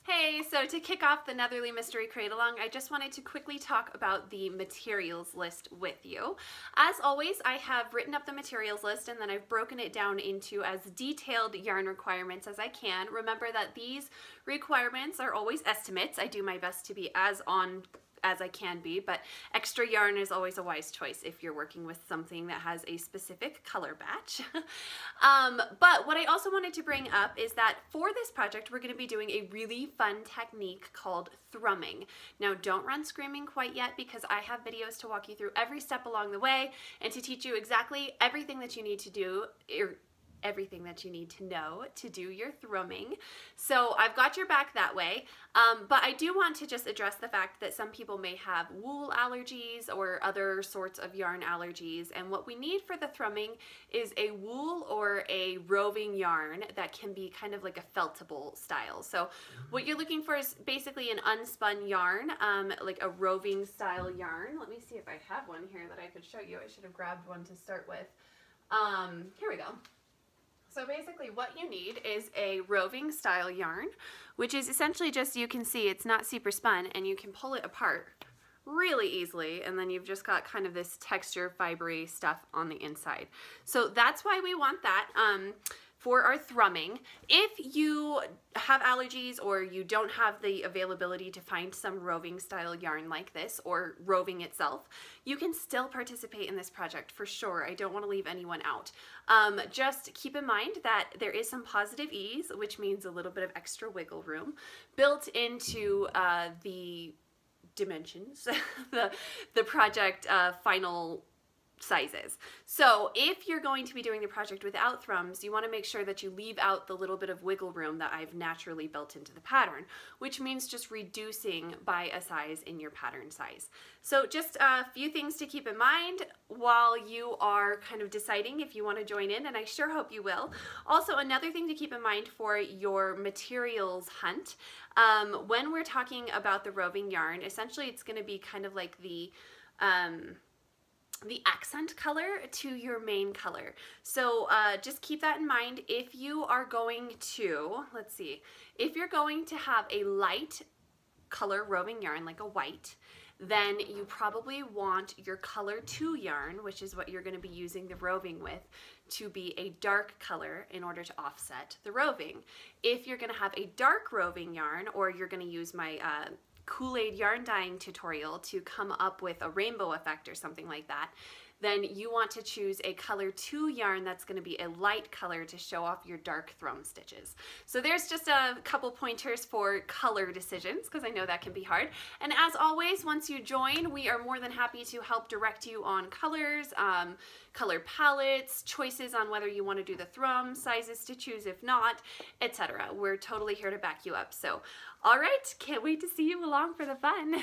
Hey, so to kick off the Netherlee Mystery A-Long, I just wanted to quickly talk about the materials list with you. As always, I have written up the materials list and then I've broken it down into as detailed yarn requirements as I can. Remember that these requirements are always estimates. I do my best to be as on as I can be, but extra yarn is always a wise choice if you're working with something that has a specific color batch. But what I also wanted to bring up is that for this project, we're going to be doing a really fun technique called thrumming. Now, don't run screaming quite yet because I have videos to walk you through every step along the way and to teach you exactly everything that you need to do, everything that you need to know to do your thrumming. So I've got your back that way, but I do want to just address the fact that some people may have wool allergies or other sorts of yarn allergies, and what we need for the thrumming is a wool or a roving yarn that can be kind of like a feltable style. So what you're looking for is basically an unspun yarn, like a roving style yarn. Let me see if I have one here that I could show you. I should have grabbed one to start with. Here we go. So basically what you need is a roving style yarn, which is essentially just, you can see it's not super spun and you can pull it apart really easily, and then you've just got kind of this texture fibery stuff on the inside. So that's why we want that for our thrumming. If you have allergies or you don't have the availability to find some roving style yarn like this or roving itself, you can still participate in this project for sure. I don't want to leave anyone out. Just keep in mind that there is some positive ease, which means a little bit of extra wiggle room built into the dimensions, the project final sizes. So if you're going to be doing the project without thrums, you want to make sure that you leave out the little bit of wiggle room that I've naturally built into the pattern, which means just reducing by a size in your pattern size. So just a few things to keep in mind while you are kind of deciding if you want to join in, and I sure hope you will. Also, another thing to keep in mind for your materials hunt, when we're talking about the roving yarn, essentially it's going to be kind of like the accent color to your main color. So just keep that in mind. If you are going to, let's see, if you're going to have a light color roving yarn like a white, then you probably want your color 2 yarn, which is what you're going to be using the roving with, to be a dark color in order to offset the roving. If you're going to have a dark roving yarn, or you're going to use my Kool-Aid yarn dyeing tutorial to come up with a rainbow effect or something like that, then you want to choose a color 2 yarn that's going to be a light color to show off your dark thrum stitches. So there's just a couple pointers for color decisions, because I know that can be hard. And as always, once you join, we are more than happy to help direct you on colors, color palettes, choices on whether you want to do the thrum, sizes to choose if not, etc. We're totally here to back you up. So, all right, can't wait to see you along for the fun.